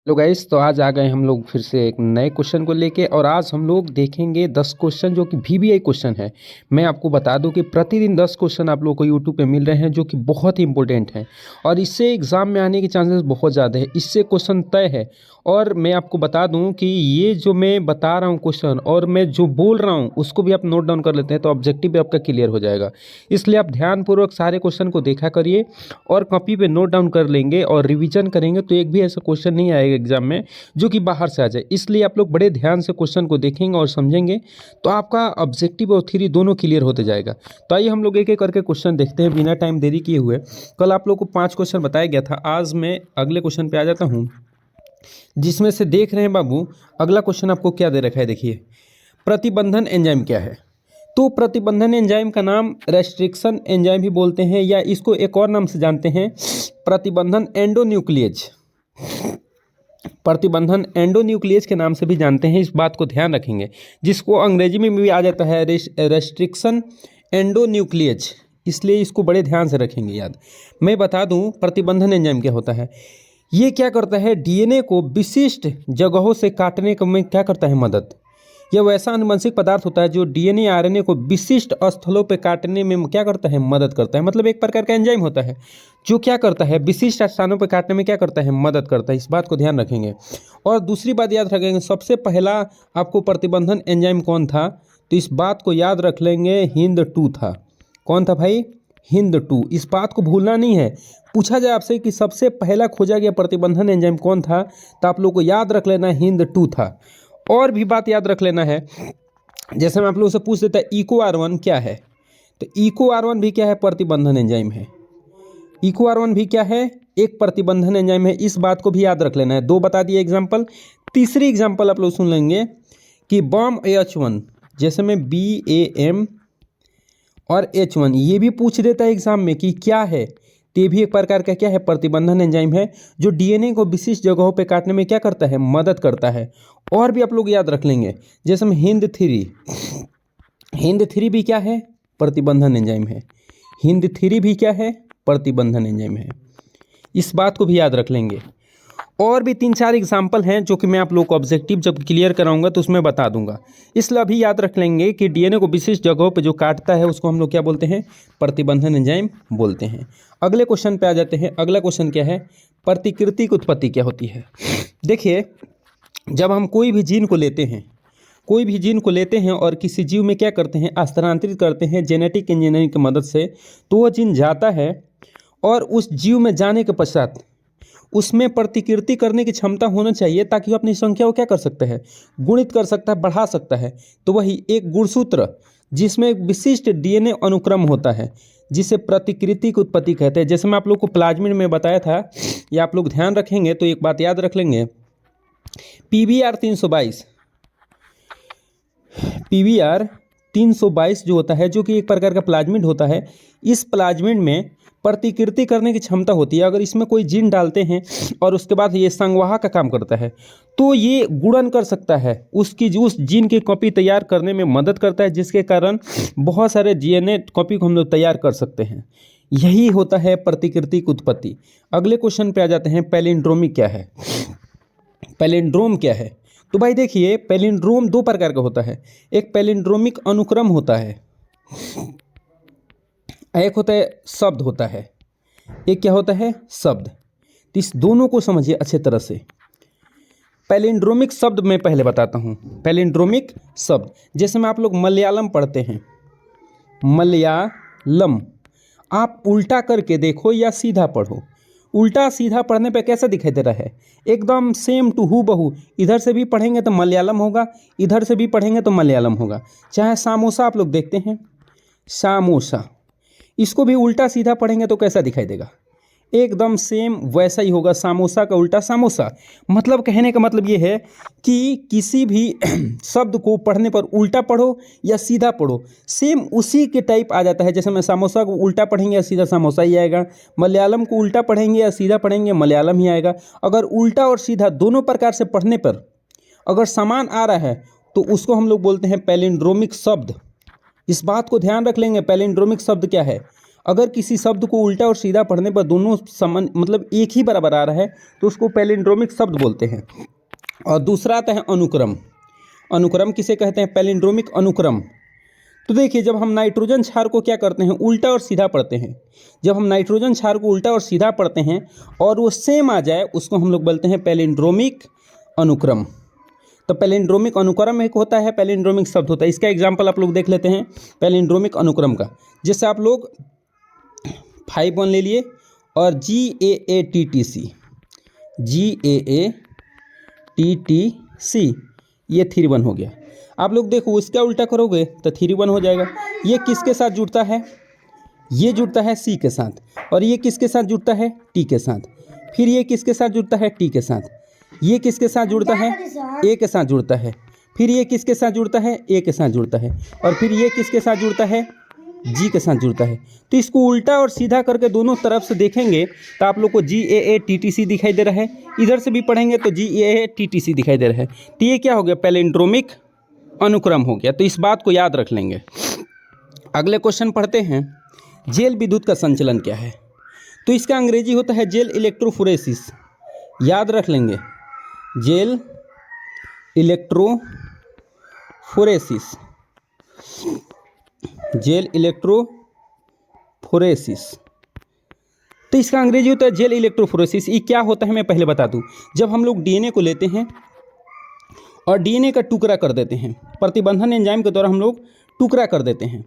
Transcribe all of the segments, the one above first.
Hello guys, तो आज आ गए हम लोग फिर से एक नए क्वेश्चन को लेके। और आज हम लोग देखेंगे 10 क्वेश्चन जो कि वीवीआई क्वेश्चन है। मैं आपको बता दूं कि प्रतिदिन 10 क्वेश्चन आप लोगों को यूट्यूब पे मिल रहे हैं जो कि बहुत ही इंपॉर्टेंट हैं और इससे एग्जाम में आने के चांसेस बहुत ज़्यादा है। इससे क्वेश्चन तय है। और मैं आपको बता दूं कि ये जो मैं बता रहा हूँ क्वेश्चन और मैं जो बोल रहा हूँ उसको भी आप नोट डाउन कर लेते हैं तो ऑब्जेक्टिव भी आपका क्लियर हो जाएगा। इसलिए आप ध्यानपूर्वक सारे क्वेश्चन को देखा करिए और कॉपी पे नोट डाउन कर लेंगे और रिवीजन करेंगे तो एक भी ऐसा क्वेश्चन नहीं आएगा एग्जाम में जो कि बाहर से आ जाए। इसलिए आप लोग बड़े ध्यान से क्वेश्चन को देखेंगे और समझेंगे तो आपका ऑब्जेक्टिव और थ्योरी दोनों क्लियर होते जाएगा। तो आइए हम लोग एक एक करके क्वेश्चन देखते हैं बिना टाइम देरी किए हुए। कल आप लोग को 5 क्वेश्चन बताया गया था, आज मैं अगले क्वेश्चन पे आ जाता हूँ जिसमें से देख रहे हैं बाबू। अगला क्वेश्चन आपको क्या दे रखा है, देखिए, प्रतिबंधन एंजाइम क्या है। तो प्रतिबंधन एंजाइम का नाम रेस्ट्रिक्शन एंजाइम भी बोलते हैं या इसको एक और नाम से जानते हैं प्रतिबंधन एंडोन्यूक्लियेज। प्रतिबंधन एंडोन्यूक्लियेज के नाम से भी जानते हैं, इस बात को ध्यान रखेंगे। जिसको अंग्रेजी में भी आ जाता है रेस्ट्रिक्शन एंडोन्यूक्लियेज, इसलिए इसको बड़े ध्यान से रखेंगे याद। मैं बता दूं प्रतिबंधन एंजाइम क्या होता है। ये क्या करता है, डीएनए को विशिष्ट जगहों से काटने में क्या करता है, मदद। यह वैसा आनुवंशिक पदार्थ होता है जो डीएनए आरएनए को विशिष्ट स्थलों पर काटने में क्या करता है, मदद करता है। मतलब एक प्रकार का एंजाइम होता है जो क्या करता है, विशिष्ट स्थानों पर काटने में क्या करता है, मदद करता है। इस बात को ध्यान रखेंगे। और दूसरी बात याद रखेंगे, सबसे पहला आपको प्रतिबंधन एंजाइम कौन था, तो इस बात को याद रख लेंगे, हिंद 2 था। कौन था भाई, हिंद 2। इस बात को भूलना नहीं है। पूछा जाए आपसे कि सबसे पहला खोजा गया प्रतिबंधन एंजाइम कौन था, तो आप लोग को याद रख लेना हिंद 2 था। और भी बात याद रख लेना है, जैसे मैं आप लोगों से पूछ देता EcoR1 क्या है, तो EcoR1 भी क्या है, प्रतिबंधन एंजाइम है। EcoR1 भी क्या है, एक प्रतिबंधन एंजाइम है। इस बात को भी याद रख लेना है। 2 बता दिए एग्जाम्पल। तीसरी एग्जाम्पल आप लोग सुन लेंगे कि BAM-H1, जैसे में BAM और H1 ये भी पूछ देता है एग्जाम में कि क्या है, तो ये भी एक प्रकार का क्या है, प्रतिबंधन एंजाइम है जो डीएनए को विशिष्ट जगहों पे काटने में क्या करता है, मदद करता है। और भी आप लोग याद रख लेंगे, जैसे में हिंद 3 भी क्या है, प्रतिबंधन एंजाइम है। हिंद 3 भी क्या है, प्रतिबंधन एंजाइम है। इस बात को भी याद रख लेंगे। और भी 3-4 एग्जाम्पल हैं जो कि मैं आप लोग को ऑब्जेक्टिव जब क्लियर कराऊंगा तो उसमें बता दूंगा। इसलिए अभी याद रख लेंगे कि डीएनए को विशिष्ट जगहों पे जो काटता है उसको हम लोग क्या बोलते हैं, प्रतिबंधन एंजाइम बोलते हैं। अगले क्वेश्चन पे आ जाते हैं। अगला क्वेश्चन क्या है, प्रतिकृति की उत्पत्ति क्या होती है। देखिए, जब हम कोई भी जीन को लेते हैं और किसी जीव में क्या करते हैं, स्थानांतरित करते हैं जेनेटिक इंजीनियरिंग की मदद से, तो वह जीन जाता है और उस जीव में जाने के पश्चात उसमें प्रतिकृति करने की क्षमता होना चाहिए ताकि वो अपनी संख्या को क्या कर सकता है, गुणित कर सकता है, बढ़ा सकता है। तो वही एक गुणसूत्र जिसमें एक विशिष्ट डीएनए अनुक्रम होता है जिसे प्रतिकृति की उत्पत्ति कहते हैं। जैसे मैं आप लोग को प्लाज्मिड में बताया था, या आप लोग ध्यान रखेंगे तो एक बात याद रख लेंगे, PBR 322 जो होता है, जो कि एक प्रकार का प्लाज्मिड होता है, इस प्लाज्मिड में प्रतिकृति करने की क्षमता होती है। अगर इसमें कोई जीन डालते हैं और उसके बाद ये संवाहक का काम करता है तो ये गुणन कर सकता है, उस जीन की कॉपी तैयार करने में मदद करता है, जिसके कारण बहुत सारे डीएनए कॉपी को हम लोग तैयार कर सकते हैं। यही होता है प्रतिकृति की उत्पत्ति। अगले क्वेश्चन पे आ जाते हैं, पैलिंड्रोमिक क्या है। पैलिंड्रोम क्या है, तो भाई देखिए, पैलिंड्रोम 2 प्रकार का होता है। एक पैलिंड्रोमिक अनुक्रम होता है, एक होता है शब्द होता है, एक क्या होता है, शब्द। तो इस दोनों को समझिए अच्छे तरह से। पैलिंड्रोमिक शब्द मैं पहले बताता हूँ। पैलिंड्रोमिक शब्द, जैसे में आप लोग मलयालम पढ़ते हैं, मलयालम आप उल्टा करके देखो या सीधा पढ़ो। उल्टा सीधा पढ़ने पे कैसा दिखाई दे रहा है, एकदम सेम टू हूबहू। इधर से भी पढ़ेंगे तो मलयालम होगा, इधर से भी पढ़ेंगे तो मलयालम होगा। चाहे सामोसा आप लोग देखते हैं, सामोसा, इसको भी उल्टा सीधा पढ़ेंगे तो कैसा दिखाई देगा, एकदम सेम वैसा ही होगा। सामोसा का उल्टा समोसा। मतलब कहने का मतलब ये है कि किसी भी शब्द को पढ़ने पर उल्टा पढ़ो या सीधा पढ़ो, सेम उसी के टाइप आ जाता है। जैसे मैं समोसा को उल्टा पढ़ेंगे या सीधा समोसा ही आएगा, मलयालम को उल्टा पढ़ेंगे या सीधा पढ़ेंगे मलयालम ही आएगा। अगर उल्टा और सीधा दोनों प्रकार से पढ़ने पर अगर समान आ रहा है तो उसको हम लोग बोलते हैं पैलिंड्रोमिक शब्द। इस बात को ध्यान रख लेंगे, पैलिंड्रोमिक शब्द क्या है। अगर किसी शब्द को उल्टा और सीधा पढ़ने पर दोनों समान मतलब एक ही बराबर आ रहा है तो उसको पैलिंड्रोमिक शब्द बोलते हैं। और दूसरा आता है अनुक्रम। अनुक्रम किसे कहते हैं? पैलिंड्रोमिक अनुक्रम। तो देखिए, जब हम नाइट्रोजन क्षार को क्या करते हैं, उल्टा और सीधा पढ़ते हैं, जब हम नाइट्रोजन क्षार को उल्टा और सीधा पढ़ते हैं और वो सेम आ जाए, उसको हम लोग बोलते हैं पैलिंड्रोमिक अनुक्रम। तो पैलिंड्रोमिक अनुक्रम एक होता है, पैलिंड्रोमिक शब्द होता है। इसका एग्जाम्पल आप लोग देख लेते हैं पैलिंड्रोमिक अनुक्रम का। जैसे आप लोग 5 ले लिए और GAATTC, GAATTC, ये 3 हो गया। आप लोग देखो, उसका उल्टा करोगे तो 3 हो जाएगा। ये किसके साथ जुड़ता है? ये जुड़ता है C के साथ। और ये किसके साथ जुड़ता है? T के साथ। फिर ये किसके साथ जुड़ता है? T के साथ। ये किसके साथ जुड़ता है? A के साथ जुड़ता है। फिर ये किसके साथ जुड़ता है? A के साथ जुड़ता है। और फिर ये किसके साथ जुड़ता है? G के साथ जुड़ता है। तो इसको उल्टा और सीधा करके दोनों तरफ से देखेंगे तो आप लोग को GAATTC दिखाई दे रहा है। इधर से भी पढ़ेंगे तो GAATTC दिखाई दे रहा है। तो ये क्या हो गया? पैलिंड्रोमिक अनुक्रम हो गया। तो इस बात को याद रख लेंगे। अगले क्वेश्चन पढ़ते हैं, जेल विद्युत का संचलन क्या है? तो इसका अंग्रेजी होता है जेल इलेक्ट्रोफोरेसिस। याद रख लेंगे, जेल इलेक्ट्रोफोरेसिस, जेल इलेक्ट्रोफोरेसिस। तो इसका अंग्रेजी होता है जेल इलेक्ट्रोफोरेसिस। ये क्या होता है मैं पहले बता दूं। जब हम लोग DNA को लेते हैं और DNA का टुकड़ा कर देते हैं, प्रतिबंधन एंजाइम के द्वारा हम लोग टुकड़ा कर देते हैं।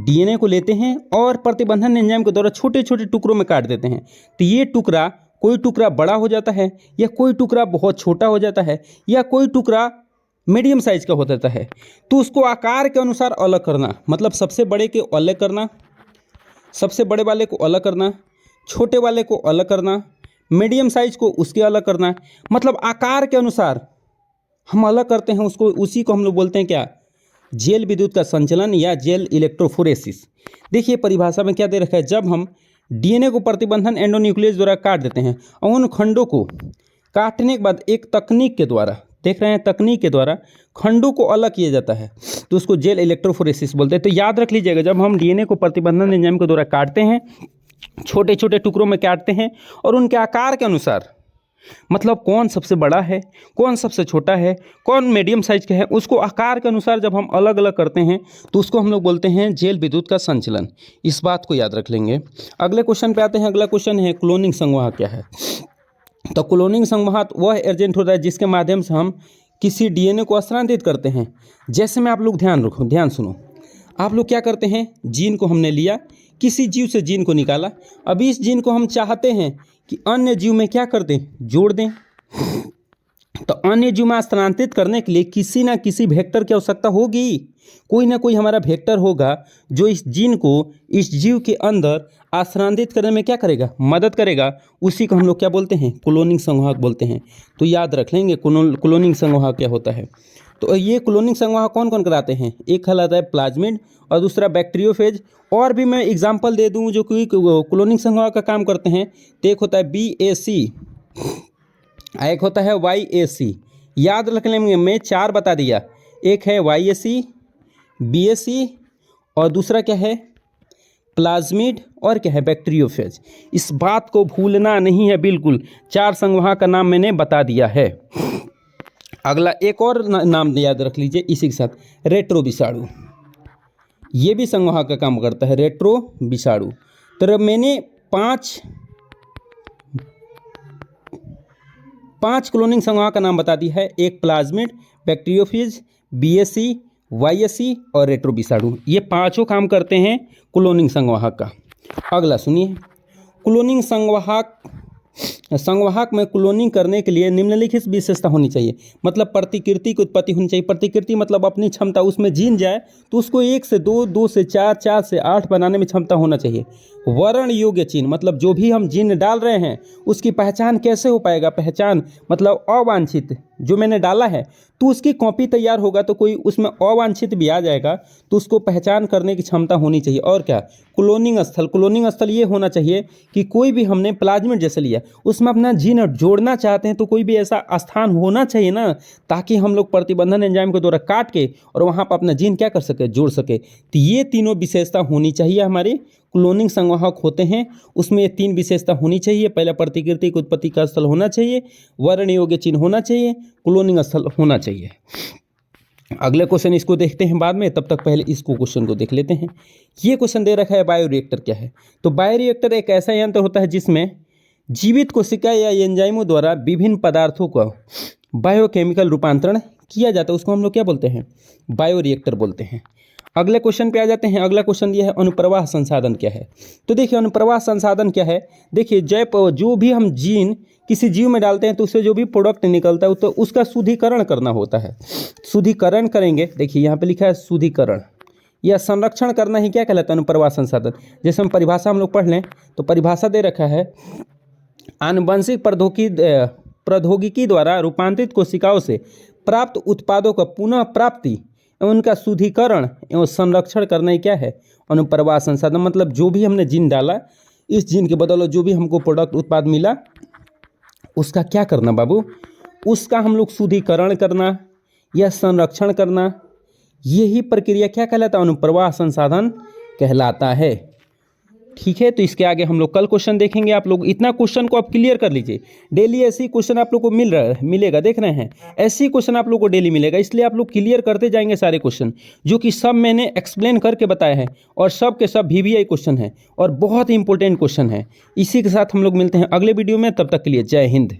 DNA को लेते हैं और प्रतिबंधन एंजाइम के द्वारा छोटे छोटे टुकड़ों में काट देते हैं। तो ये टुकड़ा, कोई टुकड़ा बड़ा हो जाता है या कोई टुकड़ा बहुत छोटा हो जाता है या कोई टुकड़ा मीडियम साइज का हो जाता है। तो उसको आकार के अनुसार अलग करना, मतलब सबसे बड़े के अलग करना, सबसे बड़े वाले को अलग करना, छोटे वाले को अलग करना, मीडियम साइज को उसके अलग करना, मतलब आकार के अनुसार हम अलग करते हैं उसको। उसी को हम लोग बोलते हैं क्या? जेल विद्युत का संचलन या जेल इलेक्ट्रोफोरेसिस। देखिए परिभाषा में क्या दे रखा है, जब हम DNA को प्रतिबंधन एंडोन्यूक्लियस द्वारा काट देते हैं और उन खंडों को काटने के बाद एक तकनीक के द्वारा, देख रहे हैं, तकनीक के द्वारा खंडों को अलग किया जाता है, तो उसको जेल इलेक्ट्रोफोरेसिस बोलते हैं। तो याद रख लीजिएगा, जब हम DNA को प्रतिबंधन एंजाइम के द्वारा काटते हैं, छोटे छोटे टुकड़ों में काटते हैं और उनके आकार के अनुसार, मतलब कौन सबसे बड़ा है, कौन सबसे छोटा है, कौन मीडियम साइज का है, उसको आकार के अनुसार जब हम अलग अलग करते हैं तो उसको हम लोग बोलते हैं जेल विद्युत का संचलन। इस बात को याद रख लेंगे। अगले क्वेश्चन पे आते हैं। अगला क्वेश्चन है क्लोनिंग संवाहक क्या है? तो क्लोनिंग संवाहक वह एजेंट होता है जिसके माध्यम से हम किसी DNA को स्थानांतरित करते हैं। जैसे में आप लोग ध्यान रखो, ध्यान सुनो। आप लोग क्या करते हैं, जीन को हमने लिया, किसी जीव से जीन को निकाला। अभी इस जीन को हम चाहते हैं कि अन्य जीव में क्या कर दें, जोड़ दें। तो अन्य जीव में स्थानांतरित करने के लिए किसी ना किसी वेक्टर की आवश्यकता होगी। कोई ना कोई हमारा वेक्टर होगा जो इस जीन को इस जीव के अंदर स्थानांतरित करने में क्या करेगा, मदद करेगा। उसी को हम लोग क्या बोलते हैं, क्लोनिंग संवाहक बोलते हैं। तो याद रख लेंगे क्लोनिंग संवाहक क्या होता है। तो ये क्लोनिंग संवाहक कौन कौन कराते हैं? एक कहलाता है प्लाज्मिड और दूसरा बैक्टीरियोफेज। और भी मैं एग्जांपल दे दूं जो कि क्लोनिंग संवाहक का काम करते हैं। तो एक होता है BAC, एक होता है YAC। याद रख लेंगे, मैं 4 बता दिया। एक है YAC, BAC और दूसरा क्या है, प्लाज्मिड, और क्या है, बैक्टीरियोफेज। इस बात को भूलना नहीं है बिल्कुल। 4 संवाहक का नाम मैंने बता दिया है। अगला एक और नाम याद रख लीजिए इसी के साथ, रेट्रो विषाणु। ये भी संवाहक का काम करता है, रेट्रो विषाणु। तो मैंने 5 क्लोनिंग संवाहक का नाम बता दिया है। एक प्लाज्मिड, बैक्टीरियोफेज, BAC, YAC और रेट्रो विषाणु। ये 5 काम करते हैं क्लोनिंग संवाहक का। अगला सुनिए, क्लोनिंग संवाहक में क्लोनिंग करने के लिए निम्नलिखित विशेषता होनी चाहिए। मतलब प्रतिकृति की उत्पत्ति होनी चाहिए। प्रतिकृति मतलब अपनी क्षमता, उसमें जीन जाए तो उसको 1 से 2, 2 से 4, 4 से 8 बनाने में क्षमता होना चाहिए। वर्ण योग्य चिन्ह, मतलब जो भी हम जीन डाल रहे हैं उसकी पहचान कैसे हो पाएगा, पहचान मतलब अवांछित जो मैंने डाला है तो उसकी कॉपी तैयार होगा तो कोई उसमें अवांछित भी आ जाएगा तो उसको पहचान करने की क्षमता होनी चाहिए। और क्या, क्लोनिंग स्थल, क्लोनिंग स्थल ये होना चाहिए कि कोई भी हमने प्लाज्मिड जैसे लिया उसमें अपना जीन जोड़ना चाहते हैं तो कोई भी ऐसा स्थान होना चाहिए ना, ताकि हम लोग प्रतिबंधन एंजाइम के द्वारा काट के और वहाँ पर अपना जीन क्या कर सके, जोड़ सके। तो ये तीनों विशेषता होनी चाहिए हमारे क्लोनिंग संवाहक होते हैं, उसमें ये 3 विशेषता होनी चाहिए। पहला प्रतिकृति उत्पत्ति का स्थल होना चाहिए, वर्ण योग्य चिन्ह होना चाहिए, क्लोनिंग स्थल होना चाहिए। अगले क्वेश्चन इसको देखते हैं बाद में, तब तक पहले इसको क्वेश्चन को देख लेते हैं। ये क्वेश्चन दे रखा है बायोरिएक्टर क्या है। तो बायोरिएक्टर एक ऐसा यंत्र होता है जिसमें जीवित कोशिका या एंजाइमों द्वारा विभिन्न पदार्थों का बायोकेमिकल रूपांतरण किया जाता है, उसको हम लोग क्या बोलते हैं, बायोरिएक्टर बोलते हैं। अगले क्वेश्चन पे आ जाते हैं। अगला क्वेश्चन ये है अनुप्रवाह संसाधन क्या है। तो देखिए अनुप्रवाह संसाधन क्या है, देखिए जो भी हम जीन किसी जीव में डालते हैं तो उससे जो भी प्रोडक्ट निकलता है तो उसका शुद्धिकरण करना होता है। शुद्धिकरण करेंगे, देखिए यहाँ पे लिखा है शुद्धिकरण या संरक्षण करना ही क्या कहलाता है, अनुप्रवाह संसाधन। जैसे हम परिभाषा हम लोग पढ़ लें तो परिभाषा दे रखा है, आनुवंशिक प्रौद्योगिकी द्वारा रूपांतरित कोशिकाओं से प्राप्त उत्पादों का पुनः प्राप्ति एवं उनका शुद्धिकरण एवं संरक्षण करना ही क्या है, अनुप्रवाह संसाधन। मतलब जो भी हमने जीन डाला, इस जीन के बदौलत जो भी हमको प्रोडक्ट उत्पाद मिला उसका क्या करना बाबू, उसका हम लोग शुद्धिकरण करना या संरक्षण करना, यही प्रक्रिया क्या कहलाता है, अनुप्रवाह संसाधन कहलाता है। ठीक है, तो इसके आगे हम लोग कल क्वेश्चन देखेंगे। आप लोग इतना क्वेश्चन को आप क्लियर कर लीजिए, डेली ऐसे ही क्वेश्चन आप लोग को मिलेगा, देख रहे हैं ऐसे ही क्वेश्चन आप लोग को डेली मिलेगा, इसलिए आप लोग क्लियर करते जाएंगे सारे क्वेश्चन जो कि सब मैंने एक्सप्लेन करके बताए हैं और सब के सब VVI क्वेश्चन है और बहुत ही इंपॉर्टेंट क्वेश्चन है। इसी के साथ हम लोग मिलते हैं अगले वीडियो में, तब तक के लिए जय हिंद।